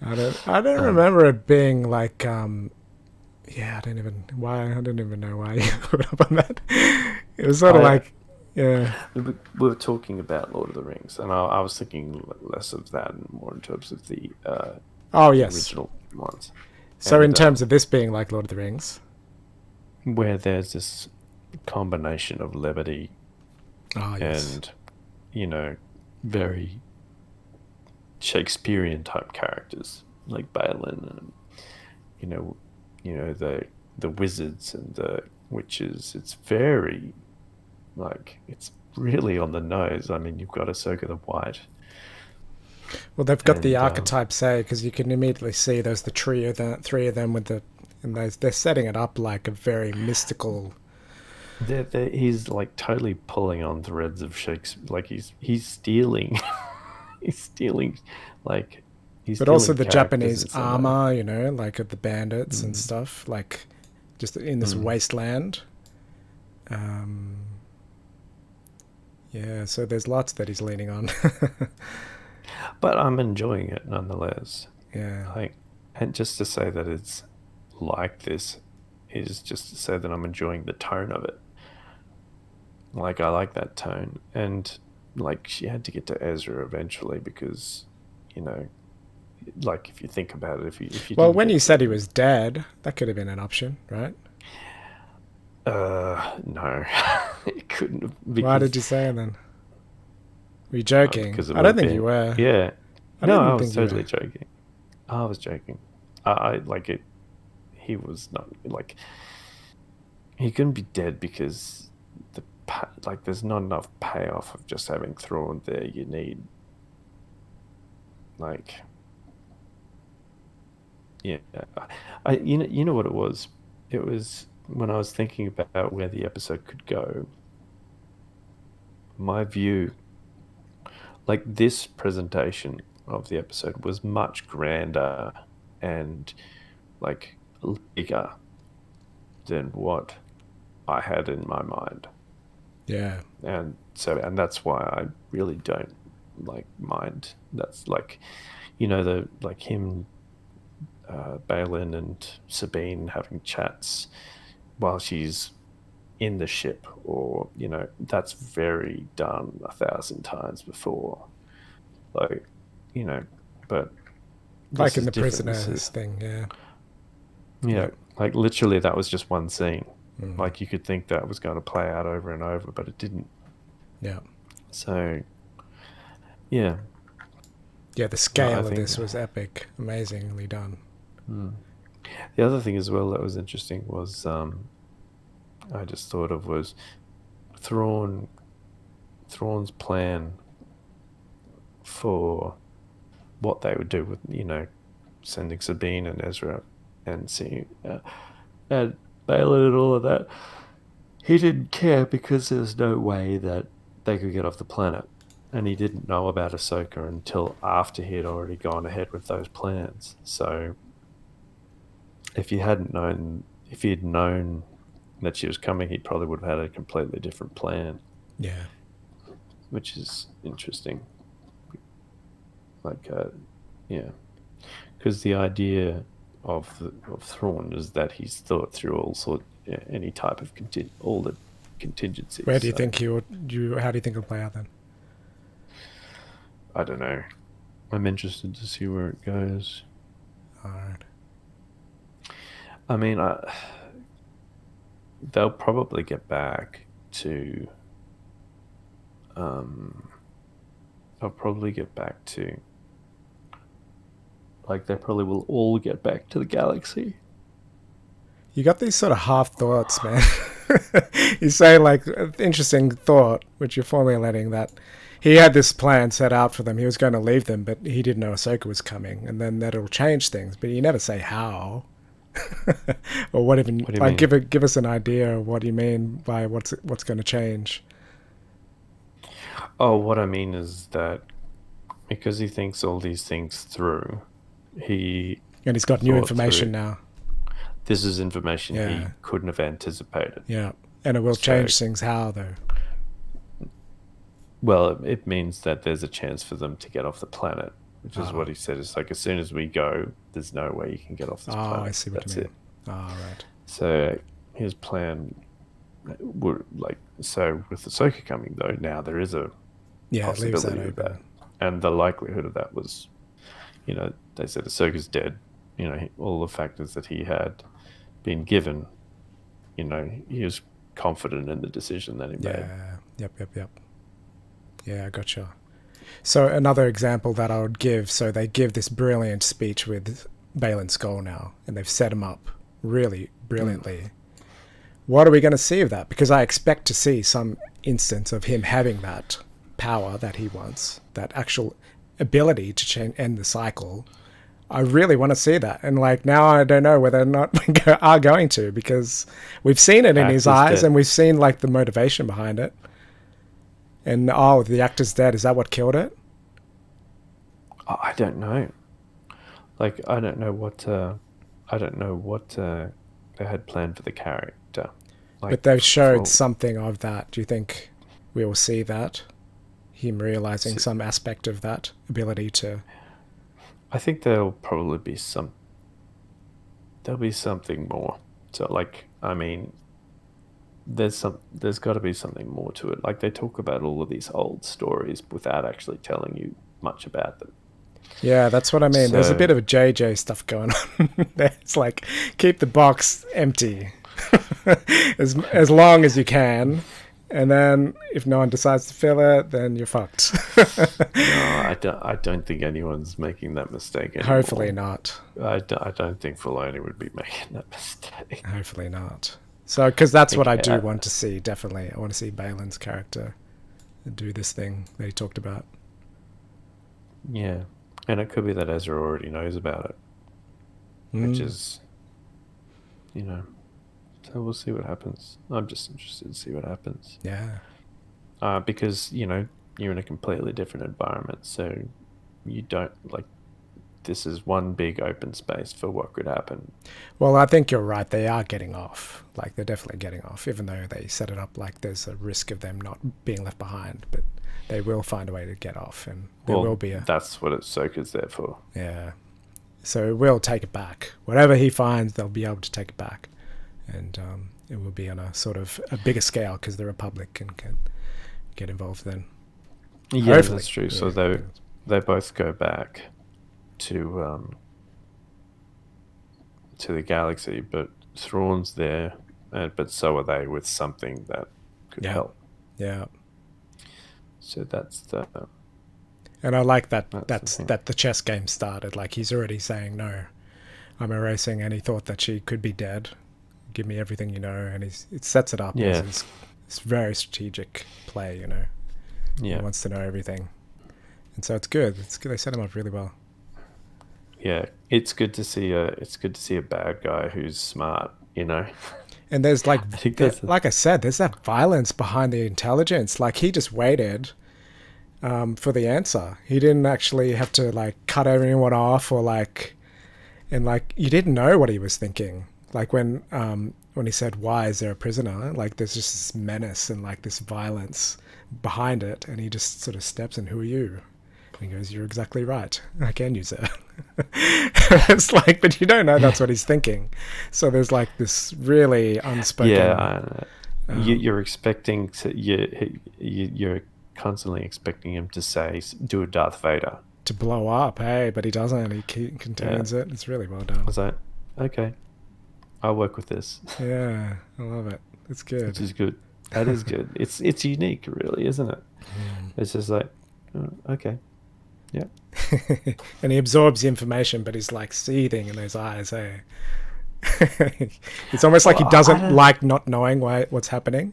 I don't remember it being like yeah, I don't even know why you put up on that. It was sort of like, yeah. We were talking about Lord of the Rings, and I was thinking less of that and more in terms of the original ones. So in terms of this being like Lord of the Rings, where there's this combination of levity and, very Shakespearean type characters like Balin and the wizards and the witches. It's very it's really on the nose. I mean, you've got Ahsoka the White. Well, they've got the archetypes, because you can immediately see there's the three of them with and they're setting it up like a very mystical. He's like totally pulling on threads of Shakespeare. Like he's stealing. He's stealing, but also the Japanese armor, like of the bandits and stuff, like just in this wasteland. Yeah, so there's lots that he's leaning on. But I'm enjoying it nonetheless. Yeah. And just to say that it's like this is just to say that I'm enjoying the tone of it. Like, I like that tone. And she had to get to Ezra eventually because, if you think about it, if you well, when you said he was dead, that could have been an option, right? No, it couldn't have. Why did you say it then? Were you joking? I don't think you were. Yeah. I was totally joking. I was joking. I like it. He was not he couldn't be dead because there's not enough payoff of just having Thrawn there. You need you know what it was? It was when I was thinking about where the episode could go. My view, this presentation of the episode was much grander and bigger than what I had in my mind. Yeah. And that's why I really don't mind. That's him, Balin and Sabine having chats while she's in the ship, or that's very done 1,000 times before. But like in the prisoners thing, yeah. Literally, that was just one scene. You could think that was going to play out over and over, but it didn't. Yeah. So, yeah. Yeah, the scale of this was epic, amazingly done. The other thing as well that was interesting was I just thought of was Thrawn's plan for what they would do with sending Sabine and Ezra and seeing and Balin and all of that. He didn't care because there was no way that they could get off the planet, and he didn't know about Ahsoka until after he had already gone ahead with those plans. So if he had known that she was coming, he probably would have had a completely different plan. Yeah. Which is interesting. Like, yeah, because the idea of Thrawn is that he's thought through any type of all the contingencies. Where do you think how do you think it'll play out then? I don't know. I'm interested to see where it goes. All right. I mean, they'll probably get back to. They'll probably get back to. Like, they probably will all get back to the galaxy. You got these sort of half thoughts, man. You say, like, interesting thought, which you're formulating, that he had this plan set out for them. He was going to leave them, but he didn't know Ahsoka was coming, and then that'll change things. But you never say how, or what even. What do you like, mean? give us an idea of what you mean by what's going to change. Oh, what I mean is that because he thinks all these things through, And he's got new information now. This is information he Yeah. couldn't have anticipated. Yeah, and it will change things. How though? Well, it means that there's a chance for them to get off the planet, which is what he said. It's like, as soon as we go, there's no way you can get off this planet. Oh, I see what That's you mean. it. Oh, right. So his plan would, so with Ahsoka coming though, now there is a Yeah, it leaves that possibility of open. that, and the likelihood of that was, they said Ahsoka's dead. All the factors that he had been given, he was confident in the decision that he made. Yeah. Yep. Yeah, I gotcha. So another example that I would give, so they give this brilliant speech with Balin Skull now, and they've set him up really brilliantly. What are we going to see of that? Because I expect to see some instance of him having that power that he wants, that actual ability to end the cycle. I really want to see that. And now I don't know whether or not we are going to, because we've seen it in his eyes, and we've seen the motivation behind it. And the actor's dead. Is that what killed it? I don't know. I don't know what they had planned for the character. But they've showed something of that. Do you think we will see that? Him realizing some aspect of that ability to... I think there'll probably be there'll be something more. So I mean, there's got to be something more to it. They talk about all of these old stories without actually telling you much about them. Yeah, that's what I mean. There's a bit of a JJ stuff going on. It's keep the box empty as long as you can, and then if no one decides to fill it, then you're fucked. No, I don't think anyone's making that mistake anymore. Hopefully not. I don't think Filoni would be making that mistake. Hopefully not. So, because that's what I do want to see, definitely. I want to see Balin's character do this thing that he talked about. Yeah. And it could be that Ezra already knows about it. Which is, so we'll see what happens. I'm just interested to see what happens. Yeah. Because, you're in a completely different environment. So you don't, this is one big open space for what could happen. Well, I think you're right. They are getting off. They're definitely getting off, even though they set it up there's a risk of them not being left behind. But they will find a way to get off, and there will be that's what Ahsoka's there for. Yeah. So we'll take it back. Whatever he finds, they'll be able to take it back. And it will be on a sort of a bigger scale, because the Republic can get involved then. Yeah, Hopefully. That's true. So they both go back to the galaxy, but Thrawn's there, but so are they, with something that could help. Yeah. So that's the... And I like that the chess game started. He's already saying, no, I'm erasing any thought that she could be dead. Give me everything you know, and it sets it up Yeah. as this very strategic play. You know, he Yeah. wants to know everything, and so it's good. It's good. They set him up really well. Yeah. It's good to see a bad guy who's smart, you know. And there's like, I think that's like I said, there's that violence behind the intelligence. Like he just waited for the answer. He didn't actually have to like cut everyone off or like, and like you didn't know what he was thinking. Like when he said, "Why is there a prisoner?" Like there's just this menace and like this violence behind it, and he just sort of steps in. Who are you? And he goes, "You're exactly right. I can use it." It's like, but you don't know that's what he's thinking. So there's like this really unspoken. Yeah. You're expecting to you're constantly expecting him to say, do a Darth Vader. To blow up, hey, but he doesn't. He contains it. It's really well done. I was like, okay, I'll work with this. Yeah, I love it. It's good. Which is good. That is good. It's unique, really, isn't it? It's just like, oh, okay, yeah. And he absorbs the information, but he's like seething in those eyes, hey. It's almost like he doesn't like not knowing what's happening.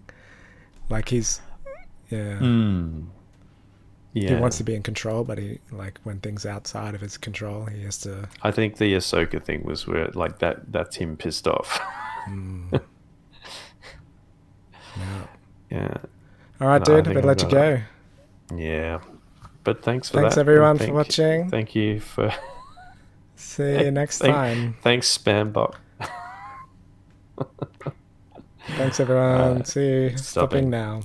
Like he's, yeah. Yeah. He wants to be in control, but he like when things outside of his control, he has to. I think the Ahsoka thing was where like that's him pissed off. Yeah. Yeah. All right, No, I dude. think I'd I've let you got go. Yeah. But thanks for Thanks that. everyone and for watching. Thank you for. See you next time. Thanks, Spambot. Thanks everyone. See you. Stopping stopping. now.